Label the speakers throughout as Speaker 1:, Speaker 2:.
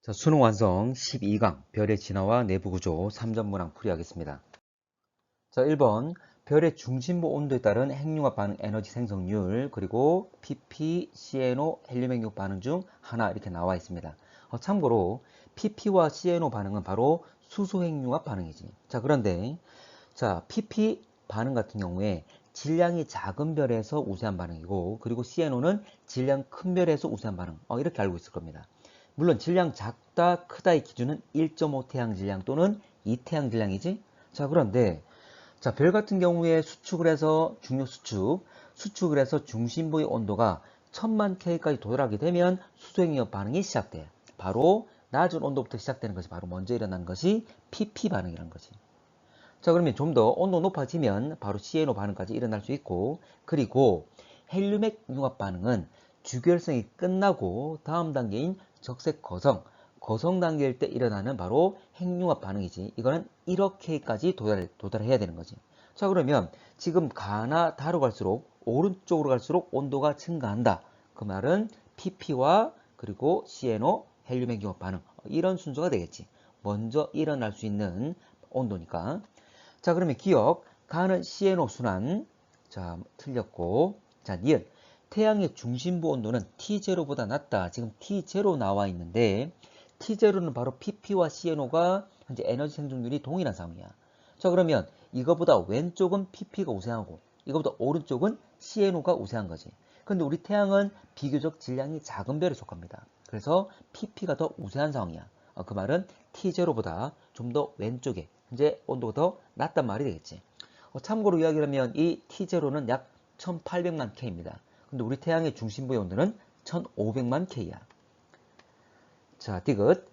Speaker 1: 자, 수능 완성 12강 별의 진화와 내부 구조 3전 문항 풀이하겠습니다. 자, 1번 별의 중심부 온도에 따른 핵융합 반응 에너지 생성률 그리고 pp, CNO, 헬륨 핵융합 반응 중 하나 이렇게 나와 있습니다. 참고로 pp와 CNO 반응은 바로 수소 핵융합 반응이지. 자, 그런데 자, pp 반응 같은 경우에 질량이 작은 별에서 우세한 반응이고 그리고 CNO는 질량 큰 별에서 우세한 반응 이렇게 알고 있을 겁니다. 물론 질량 작다 크다의 기준은 1.5 태양 질량 또는 2 태양 질량이지. 자, 그런데 자, 별 같은 경우에 수축을 해서 중력 수축을 해서 중심부의 온도가 1000만 K까지 도달하게 되면 수소핵융합 반응이 시작돼. 바로 낮은 온도부터 시작되는 것이 바로 먼저 일어나는 것이 PP 반응이라는 거지. 자, 그러면 좀 더 온도 높아지면 바로 CNO 반응까지 일어날 수 있고, 그리고 헬륨핵 융합 반응은 주결성이 끝나고 다음 단계인 적색 거성 단계일 때 일어나는 바로 핵융합 반응이지. 이거는 1억 K까지 도달해야 되는 거지. 자, 그러면 지금 가나 다로 갈수록 오른쪽으로 갈수록 온도가 증가한다. 그 말은 PP와 그리고 CNO 헬륨핵 융합 반응 이런 순서가 되겠지. 먼저 일어날 수 있는 온도니까. 자, 그러면 기억, 가는 CNO 순환. 자, 틀렸고. 자, 니은. 태양의 중심부 온도는 T0보다 낮다. 지금 T0 나와 있는데, T0는 바로 PP와 CNO가 현재 에너지 생성률이 동일한 상황이야. 자, 그러면 이거보다 왼쪽은 PP가 우세하고, 이거보다 오른쪽은 CNO가 우세한 거지. 근데 우리 태양은 비교적 질량이 작은 별에 속합니다. 그래서 PP가 더 우세한 상황이야. 그 말은 T0보다 좀 더 왼쪽에 현재 온도가 더 낮단 말이 되겠지. 참고로 이야기하면 이 T0는 약 1800만 K입니다. 근데 우리 태양의 중심부의 온도는 1500만 K야. 자, 디귿.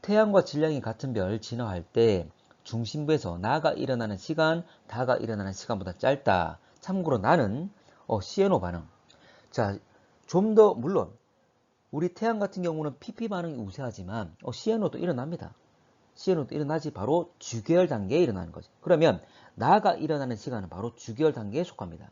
Speaker 1: 태양과 질량이 같은 별 진화할 때 중심부에서 나가 일어나는 시간, 다가 일어나는 시간보다 짧다. 참고로 나는 CNO 반응. 자, 좀 더 물론 우리 태양 같은 경우는 PP 반응이 우세하지만 CNO도 일어납니다. CNO도 일어나지 바로 주계열 단계에 일어나는 거지. 그러면 나가 일어나는 시간은 바로 주계열 단계에 속합니다.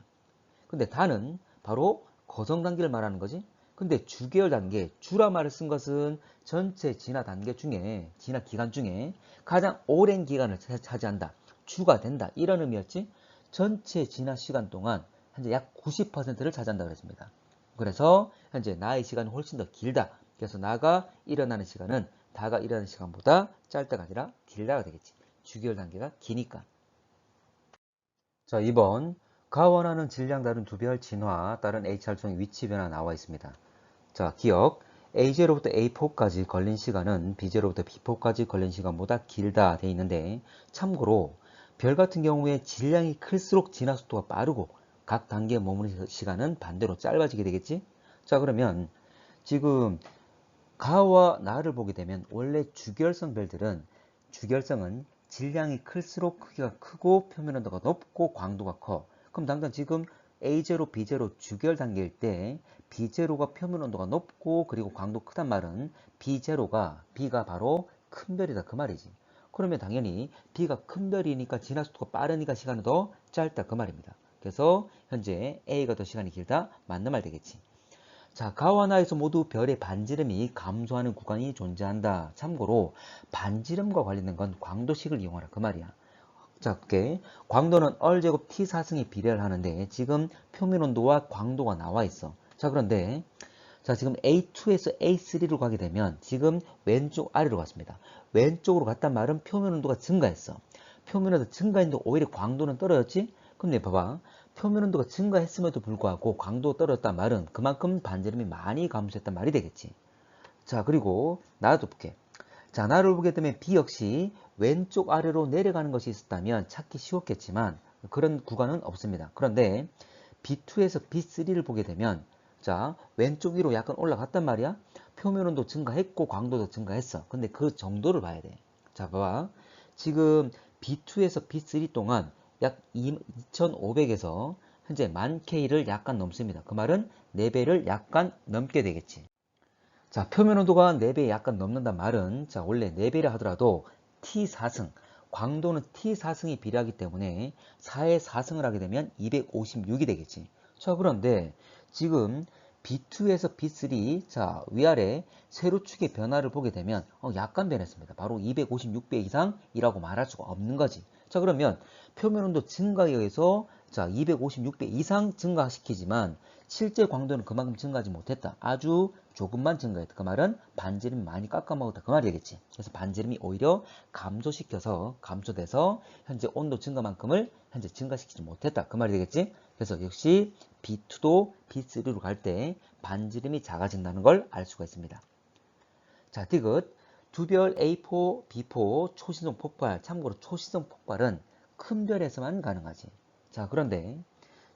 Speaker 1: 근데 다는 바로 거성 단계를 말하는 거지. 근데 주계열 단계, 주라 말을 쓴 것은 전체 진화 단계 중에, 진화 기간 중에 가장 오랜 기간을 차지한다. 주가 된다. 이런 의미였지. 전체 진화 시간 동안 현재 약 90%를 차지한다 그랬습니다. 그래서 현재 나의 시간은 훨씬 더 길다. 그래서 나가 일어나는 시간은 다가 일어나는 시간보다 짧다가 아니라 길다가 되겠지. 주계열 단계가 기니까. 자, 2번. 가 원하는 질량 다른 두 별 진화 따른 HR통의 위치 변화 나와 있습니다. 자, 기억. A0부터 A4까지 걸린 시간은 B0부터 B4까지 걸린 시간보다 길다 돼 있는데, 참고로 별 같은 경우에 질량이 클수록 진화 속도가 빠르고 각 단계에 머무는 시간은 반대로 짧아지게 되겠지? 자, 그러면 지금 가와 나를 보게 되면 원래 주결성은 질량이 클수록 크기가 크고 표면 온도가 높고 광도가 커. 그럼 당장 지금 A0, B0 주결 단계일 때 B0가 표면 온도가 높고 그리고 광도 크단 말은 B가 바로 큰 별이다 그 말이지. 그러면 당연히 B가 큰 별이니까 진화 속도가 빠르니까 시간이 더 짧다 그 말입니다. 그래서 현재 A가 더 시간이 길다 맞는 말 되겠지. 자, 가와 나에서 모두 별의 반지름이 감소하는 구간이 존재한다. 참고로 반지름과 관련된 건 광도식을 이용하라 그 말이야. 자, 그게 광도는 얼제곱 T4승에 비례를 하는데 지금 표면 온도와 광도가 나와 있어. 자, 그런데 자, 지금 A2에서 A3로 가게 되면 지금 왼쪽 아래로 갔습니다. 왼쪽으로 갔단 말은 표면 온도가 증가했어. 표면 온도 증가했는데 오히려 광도는 떨어졌지? 근데 봐봐. 표면 온도가 증가했음에도 불구하고 광도가 떨어졌단 말은 그만큼 반지름이 많이 감소했단 말이 되겠지. 자, 그리고 나도 볼게. 자, 나를 보게 되면 B 역시 왼쪽 아래로 내려가는 것이 있었다면 찾기 쉬웠겠지만 그런 구간은 없습니다. 그런데 B2에서 B3를 보게 되면 자, 왼쪽 위로 약간 올라갔단 말이야. 표면 온도 증가했고 광도도 증가했어. 근데 그 정도를 봐야 돼. 자, 봐봐. 지금 B2에서 B3 동안 약 2500에서 현재 10,000K를 약간 넘습니다. 그 말은 4배를 약간 넘게 되겠지. 자, 표면 온도가 4배 약간 넘는단 말은 자, 원래 4배라 하더라도 T4승, 광도는 T4승이 비례하기 때문에 4에 4승을 하게 되면 256이 되겠지. 자, 그런데 지금 B2에서 B3, 자, 위아래 세로축의 변화를 보게 되면 약간 변했습니다. 바로 256배 이상이라고 말할 수가 없는 거지. 자, 그러면 표면 온도 증가에 의해서 자, 256배 이상 증가시키지만 실제 광도는 그만큼 증가하지 못했다. 아주 조금만 증가했다. 그 말은 반지름이 많이 깎아먹었다. 그 말이겠지. 그래서 반지름이 오히려 감소돼서 현재 온도 증가만큼을 현재 증가시키지 못했다. 그 말이 되겠지. 그래서 역시 B2도 B3로 갈 때 반지름이 작아진다는 걸 알 수가 있습니다. 자, 디귿. 두별 A4, B4 초신성 폭발. 참고로 초신성 폭발은 큰 별에서만 가능하지. 자, 그런데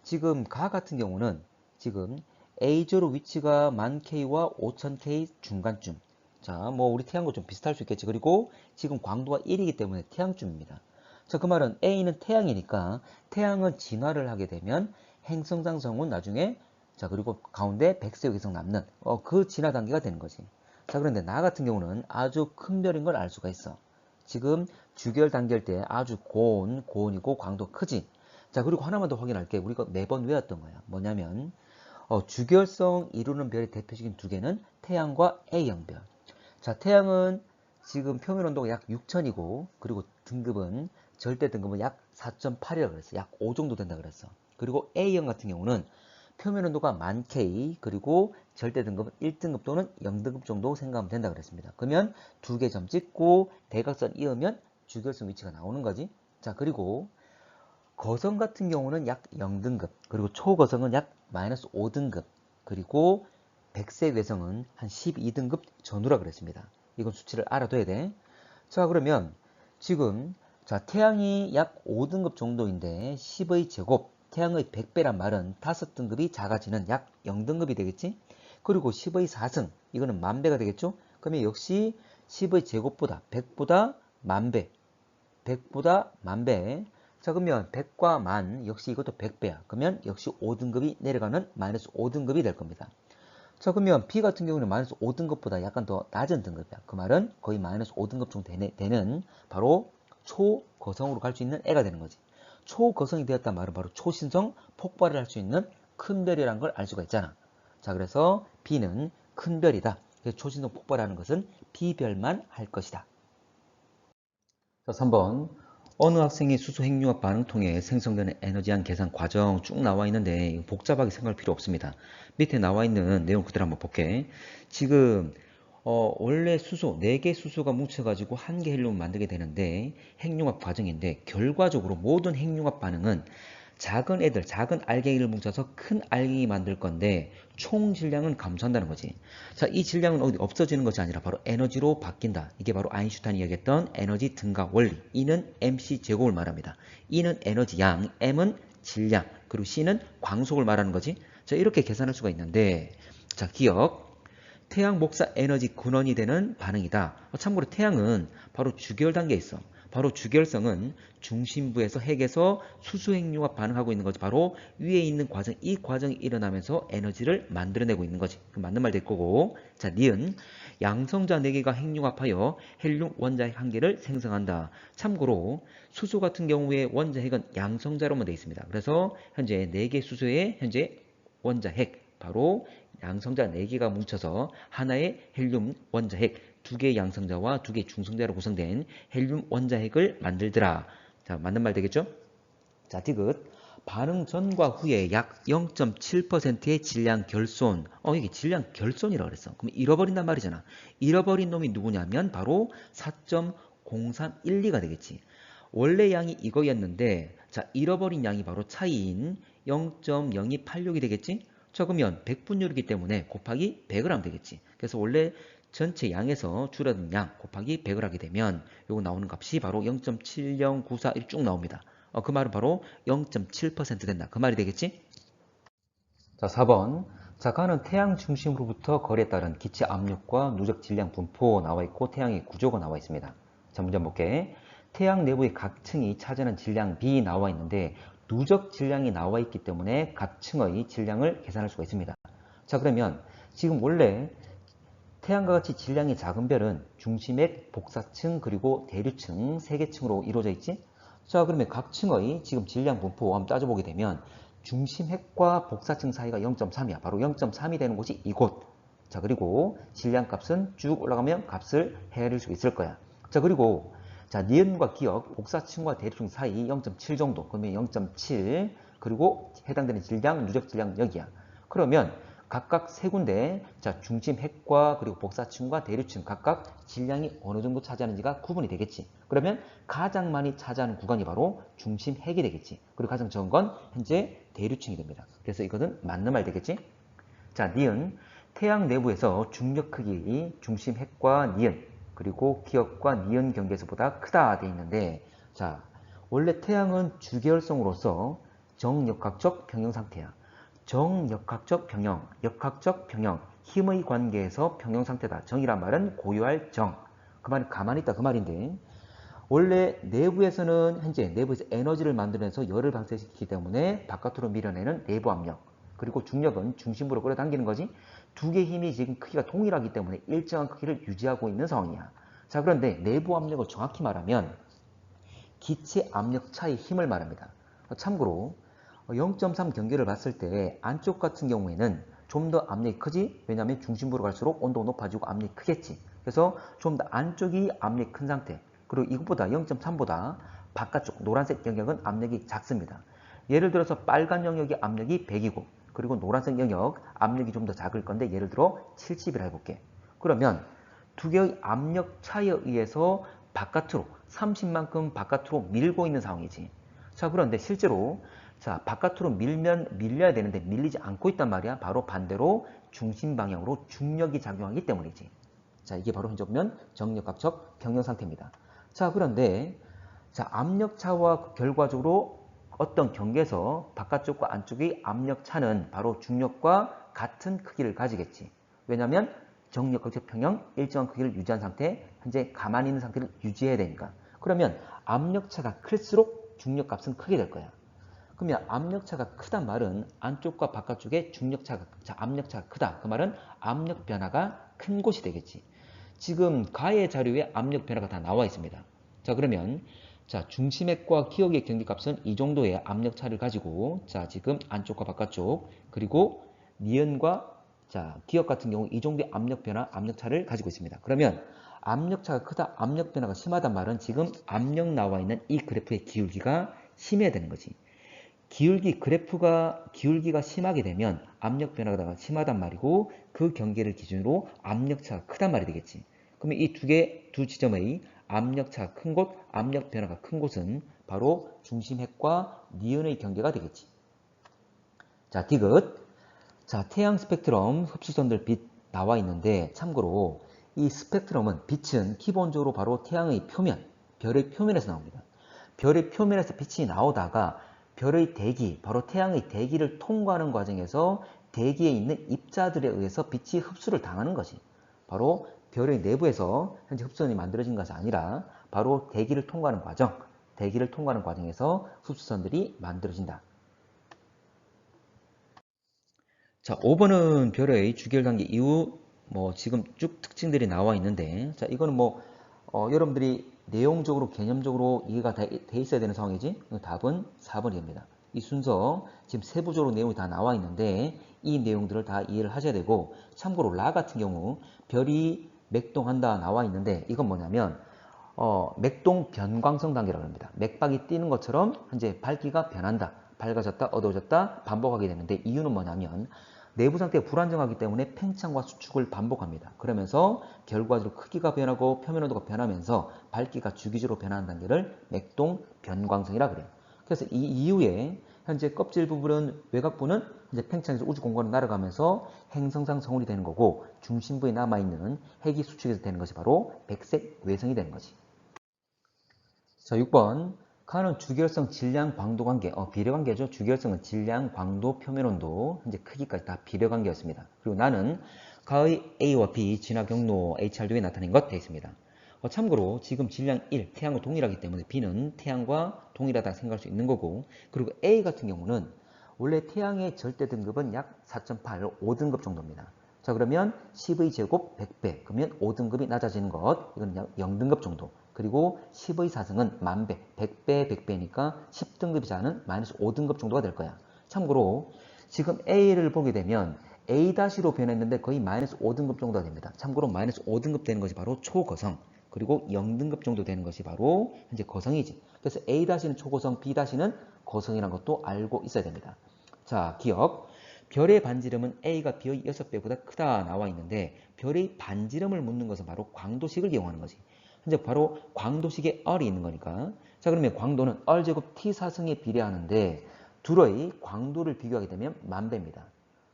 Speaker 1: 지금 가 같은 경우는 지금 A0 위치가 1000K와 5000K 중간쯤. 자, 뭐 우리 태양과 좀 비슷할 수 있겠지. 그리고 지금 광도가 1이기 때문에 태양쯤입니다. 자, 그 말은 A는 태양이니까 태양은 진화를 하게 되면 행성장성은 나중에 자, 그리고 가운데 백색의 위성 남는 그 진화 단계가 되는 거지. 자, 그런데 나 같은 경우는 아주 큰 별인 걸 알 수가 있어. 지금 주결 단계일 때 아주 고온이고 광도 크지. 자, 그리고 하나만 더 확인할게. 우리가 매번 외웠던 거야. 뭐냐면 주결성 이루는 별의 대표적인 두 개는 태양과 A형별. 자, 태양은 지금 표면 온도가 약 6000이고 그리고 등급은 절대 등급은 약 4.8이라고 그랬어. 약 5 정도 된다 그랬어. 그리고 A형 같은 경우는 표면 온도가 1000K 그리고 절대 등급은 1등급 또는 0등급 정도 생각하면 된다 그랬습니다. 그러면 두 개 점 찍고 대각선 이으면 주결성 위치가 나오는 거지. 자, 그리고 거성 같은 경우는 약 0등급, 그리고 초거성은 약 마이너스 5등급, 그리고 백색 외성은 한 12등급 전후라 그랬습니다. 이건 수치를 알아둬야 돼. 자, 그러면 지금 자, 태양이 약 5등급 정도인데 10의 제곱, 태양의 100배란 말은 5등급이 작아지는 약 0등급이 되겠지? 그리고 10의 4승, 이거는 만배가 되겠죠? 그러면 역시 10의 제곱보다 100보다 만배, 100보다 만배. 자, 그러면 100과 만 역시 이것도 100배야. 그러면 역시 5등급이 내려가는 마이너스 5등급이 될 겁니다. 자, 그러면 B 같은 경우는 마이너스 5등급보다 약간 더 낮은 등급이야. 그 말은 거의 마이너스 5등급 정도 되는 바로 초거성으로 갈 수 있는 애가 되는 거지. 초거성이 되었단 말은 바로 초신성 폭발을 할 수 있는 큰 별이라는 걸 알 수가 있잖아. 자, 그래서 B는 큰 별이다. 그래서 초신성 폭발하는 것은 B별만 할 것이다. 자, 3번. 어느 학생이 수소 핵융합 반응 통해 생성되는 에너지한 계산 과정 쭉 나와 있는데 복잡하게 생각할 필요 없습니다. 밑에 나와 있는 내용 그대로 한번 볼게. 지금 원래 수소, 4개 수소가 뭉쳐가지고 1개 헬륨을 만들게 되는데 핵융합 과정인데 결과적으로 모든 핵융합 반응은 작은 애들, 작은 알갱이를 뭉쳐서 큰 알갱이 만들 건데 총 질량은 감소한다는 거지. 자, 이 질량은 어디 없어지는 것이 아니라 바로 에너지로 바뀐다. 이게 바로 아인슈타인이 이야기했던 에너지 증가 원리. E는 MC 제곱을 말합니다. E는 에너지 양, M은 질량, 그리고 C는 광속을 말하는 거지. 자, 이렇게 계산할 수가 있는데 자, 기억. 태양 복사 에너지 근원이 되는 반응이다. 참고로 태양은 바로 주결 단계에 있어. 바로 주결성은 중심부에서 핵에서 수소핵융합 반응하고 있는 거지. 바로 위에 있는 과정, 이 과정이 일어나면서 에너지를 만들어내고 있는 거지. 그 맞는 말 될 거고. 자, 니은 양성자 4개가 핵융합하여 헬륨 원자핵 1개를 생성한다. 참고로 수소 같은 경우에 원자핵은 양성자로만 되어 있습니다. 그래서 현재 4개 수소의 현재 원자핵 바로 양성자 4개가 뭉쳐서 하나의 헬륨 원자핵 2개의 양성자와 2개의 중성자로 구성된 헬륨 원자핵을 만들더라. 자, 맞는 말 되겠죠? 자, 디귿. 반응 전과 후에 약 0.7%의 질량 결손. 이게 질량 결손이라고 그랬어. 그럼 잃어버린단 말이잖아. 잃어버린 놈이 누구냐면 바로 4.0312가 되겠지. 원래 양이 이거였는데 자, 잃어버린 양이 바로 차이인 0.0286이 되겠지? 자, 그러면 100분율이기 때문에 곱하기 100을 하면 되겠지. 그래서 원래 전체 양에서 줄어든 양 곱하기 100을 하게 되면 요거 나오는 값이 바로 0.7094 이렇게 쭉 나옵니다. 그 말은 바로 0.7% 된다. 그 말이 되겠지? 자, 4번. 자, 가는 태양 중심으로부터 거리에 따른 기체 압력과 누적 질량 분포 나와 있고 태양의 구조가 나와 있습니다. 자, 문제 한번 볼게. 태양 내부의 각 층이 차지하는 질량 B 나와 있는데 누적 질량이 나와 있기 때문에 각 층의 질량을 계산할 수가 있습니다. 자, 그러면 지금 원래 태양과 같이 질량이 작은 별은 중심액, 복사층, 그리고 대류층 3개 층으로 이루어져 있지? 자, 그러면 각 층의 지금 질량 분포 한번 따져보게 되면 중심핵과 복사층 사이가 0.3이야. 바로 0.3이 되는 곳이 이곳. 자, 그리고 질량값은 쭉 올라가면 값을 헤아릴 수 있을 거야. 자, 그리고 자, 니은과 기역, 복사층과 대립층 사이 0.7 정도. 그러면 0.7. 그리고 해당되는 질량, 누적 질량 여기야. 그러면 각각 세 군데, 자, 중심핵과 그리고 복사층과 대립층 각각 질량이 어느 정도 차지하는지가 구분이 되겠지. 그러면 가장 많이 차지하는 구간이 바로 중심핵이 되겠지. 그리고 가장 적은 건 현재 대류층이 됩니다. 그래서 이거는 맞는 말 되겠지? 자, 니은. 태양 내부에서 중력 크기 중심핵과 니은 그리고 기역과 니은 경계에서보다 크다 돼 있는데, 자, 원래 태양은 주계열성으로서 정역학적 평형 상태야. 정역학적 평형, 역학적 평형, 힘의 관계에서 평형 상태다. 정이란 말은 고유할 정. 그 말은 가만히 있다 그 말인데, 원래 내부에서는 현재 내부에서 에너지를 만들어내서 열을 발생시키기 때문에 바깥으로 밀어내는 내부 압력, 그리고 중력은 중심부로 끌어당기는 거지. 두 개의 힘이 지금 크기가 동일하기 때문에 일정한 크기를 유지하고 있는 상황이야. 자, 그런데 내부 압력을 정확히 말하면 기체 압력 차의 힘을 말합니다. 참고로 0.3 경계를 봤을 때 안쪽 같은 경우에는 좀 더 압력이 크지? 왜냐하면 중심부로 갈수록 온도가 높아지고 압력이 크겠지. 그래서 좀 더 안쪽이 압력이 큰 상태. 그리고 이것보다 0.3보다 바깥쪽 노란색 영역은 압력이 작습니다. 예를 들어서 빨간 영역의 압력이 100이고, 그리고 노란색 영역 압력이 좀 더 작을 건데 예를 들어 70이라 해볼게. 그러면 두 개의 압력 차이에 의해서 바깥으로 30만큼 바깥으로 밀고 있는 상황이지. 자, 그런데 실제로 자, 바깥으로 밀려야 되는데 밀리지 않고 있단 말이야. 바로 반대로 중심 방향으로 중력이 작용하기 때문이지. 자, 이게 바로 현재 보면 정역학적 평형 상태입니다. 자, 그런데 자, 압력차와 결과적으로 어떤 경계에서 바깥쪽과 안쪽의 압력차는 바로 중력과 같은 크기를 가지겠지. 왜냐하면 정역학적 평형 일정한 크기를 유지한 상태, 현재 가만히 있는 상태를 유지해야 되니까. 그러면 압력차가 클수록 중력값은 크게 될 거야. 그러면 압력차가 크단 말은 안쪽과 바깥쪽에 압력차가 크다. 그 말은 압력 변화가 큰 곳이 되겠지. 지금 가의 자료에 압력 변화가 다 나와 있습니다. 자, 그러면 자, 중심핵과 기역의 경계값은 이 정도의 압력차를 가지고, 자, 지금 안쪽과 바깥쪽, 그리고 니은과 자, 기역 같은 경우 이 정도의 압력 변화, 압력차를 가지고 있습니다. 그러면 압력차가 크다, 압력 변화가 심하단 말은 지금 압력 나와 있는 이 그래프의 기울기가 심해야 되는 거지. 기울기가 심하게 되면 압력 변화가 심하단 말이고, 그 경계를 기준으로 압력차가 크단 말이 되겠지. 그러면 이 두 지점의 압력차가 큰 곳, 압력 변화가 큰 곳은 바로 중심핵과 니은의 경계가 되겠지. 자, 디귿. 자, 태양 스펙트럼 흡수선들 빛 나와 있는데, 참고로 이 스펙트럼은 빛은 기본적으로 바로 태양의 표면, 별의 표면에서 나옵니다. 별의 표면에서 빛이 나오다가 별의 대기, 바로 태양의 대기를 통과하는 과정에서 대기에 있는 입자들에 의해서 빛이 흡수를 당하는 것이 바로 별의 내부에서 현재 흡수선이 만들어진 것이 아니라 바로 대기를 통과하는 과정, 대기를 통과하는 과정에서 흡수선들이 만들어진다. 자, 5번은 별의 주기열 단계 이후 지금 쭉 특징들이 나와 있는데, 자, 이거는 여러분들이 내용적으로 개념적으로 이해가 돼 있어야 되는 상황이지. 답은 4번이 됩니다. 이 순서 지금 세부적으로 내용이 다 나와 있는데 이 내용들을 다 이해를 하셔야 되고, 참고로 라 같은 경우 별이 맥동한다 나와 있는데 이건 뭐냐면 맥동 변광성 단계라고 합니다. 맥박이 뛰는 것처럼 현재 밝기가 변한다. 밝아졌다, 어두워졌다 반복하게 되는데, 이유는 뭐냐면 내부 상태가 불안정하기 때문에 팽창과 수축을 반복합니다. 그러면서 결과적으로 크기가 변하고 표면 온도가 변하면서 밝기가 주기적으로 변하는 단계를 맥동 변광성이라 그래요. 그래서 이 이후에 현재 껍질 부분은, 외곽부는 이제 팽창해서 우주 공간으로 날아가면서 행성상 성운이 되는 거고, 중심부에 남아있는 핵이 수축해서 되는 것이 바로 백색 외성이 되는 거지. 자, 6번. 가는 주기열성 질량 광도 관계, 비례관계죠. 주기열성은 질량, 광도, 표면 온도, 현재 크기까지 다 비례관계였습니다. 그리고 나는 가의 A와 B 진화 경로 HR도에 나타낸 것 되어 있습니다. 참고로 지금 질량 1, 태양과 동일하기 때문에 B는 태양과 동일하다 생각할 수 있는 거고, 그리고 A 같은 경우는 원래 태양의 절대 등급은 약 4.8, 5등급 정도입니다. 자, 그러면 10의 제곱 100배, 그러면 5등급이 낮아지는 것, 이건 0등급 정도. 그리고 10의 4승은 10,000배, 100배, 100배니까 10등급이지 않은 마이너스 5등급 정도가 될 거야. 참고로 지금 A를 보게 되면 A-로 변했는데 거의 마이너스 5등급 정도가 됩니다. 참고로 마이너스 5등급 되는 것이 바로 초거성, 그리고 0등급 정도 되는 것이 바로 현재 거성이지. 그래서 A-는 초거성, B-는 거성이라는 것도 알고 있어야 됩니다. 자, 기억. 별의 반지름은 A가 B의 6배보다 크다 나와 있는데 별의 반지름을 묻는 것은 바로 광도식을 이용하는 거지. 현재 바로 광도식의 R이 있는 거니까. 자, 그러면 광도는 R제곱 T사승에 비례하는데 둘의 광도를 비교하게 되면 만배입니다.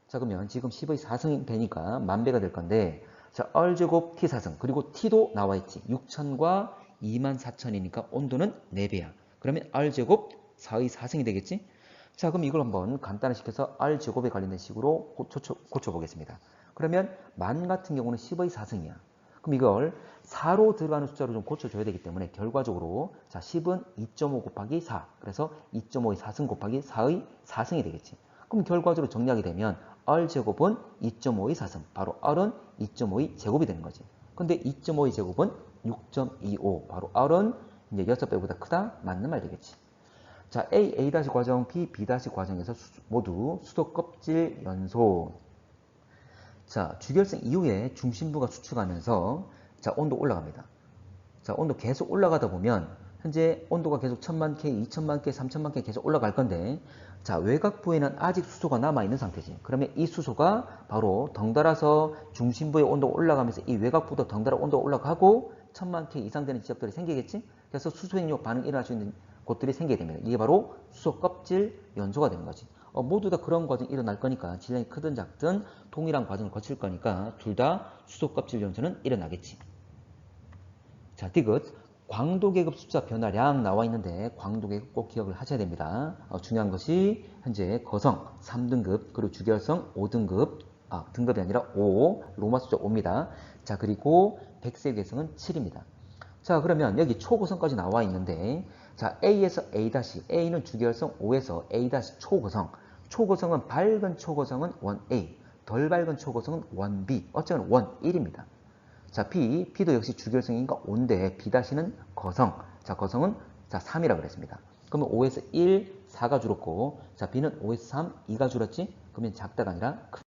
Speaker 1: 자, 그러면 지금 10의 4승이 되니까 만배가 될 건데, 자, R제곱 T4승, 그리고 T도 나와 있지. 6천과 24,000이니까 온도는 4배야. 그러면 R제곱 4의 4승이 되겠지? 자, 그럼 이걸 한번 간단화시켜서 R제곱에 관련된 식으로 고쳐보겠습니다. 그러면 만 같은 경우는 10의 4승이야. 그럼 이걸 4로 들어가는 숫자로 좀 고쳐줘야 되기 때문에 결과적으로 자 10은 2.5 곱하기 4. 그래서 2.5의 4승 곱하기 4의 4승이 되겠지. 그럼 결과적으로 정리하게 되면 R제곱은 2.5의 4승. 바로 R은 2.5의 제곱이 되는 거지. 근데 2.5의 제곱은 6.25. 바로 R은 이제 6배보다 크다? 맞는 말 되겠지. 자, A 과정, B 과정에서 모두 수소 껍질 연소. 자, 주결성 이후에 중심부가 수축하면서 자, 온도 올라갑니다. 자, 온도 계속 올라가다 보면 현재 온도가 계속 1000만 K, 2000만 K, 3000만 K 계속 올라갈 건데 자, 외곽부에는 아직 수소가 남아있는 상태지. 그러면 이 수소가 바로 덩달아서 중심부의 온도가 올라가면서 이 외곽부도 덩달아 온도가 올라가고 1000만 K 이상 되는 지역들이 생기겠지? 그래서 수소행력 반응이 일어날 수 있는 곳들이 생기게 됩니다. 이게 바로 수소 껍질 연소가 되는 거지. 모두 다 그런 과정이 일어날 거니까 질량이 크든 작든 동일한 과정을 거칠 거니까 둘 다 수소 껍질 연소는 일어나겠지. 자, 디귿. 광도계급 숫자 변화량 나와 있는데 광도계급 꼭 기억을 하셔야 됩니다. 중요한 것이 현재 거성 3등급 그리고 주결성 5등급 등급이 아니라 5 로마 숫자 5입니다. 자, 그리고 백색 외성은 7입니다. 자, 그러면 여기 초고성까지 나와 있는데 자, A에서 A-, A는 주결성 5에서 A- 초고성. 초고성은 밝은 초고성은 1A, 덜 밝은 초고성은 1B, 어쩌면 1입니다. 자, B도 역시 주결성이니까 5인데 B-는 거성. 자, 거성은 자, 3이라고 그랬습니다. 그러면 5에서 1, 4가 줄었고 자, B는 5에서 3, 2가 줄었지? 그러면 작다가 아니라 크다.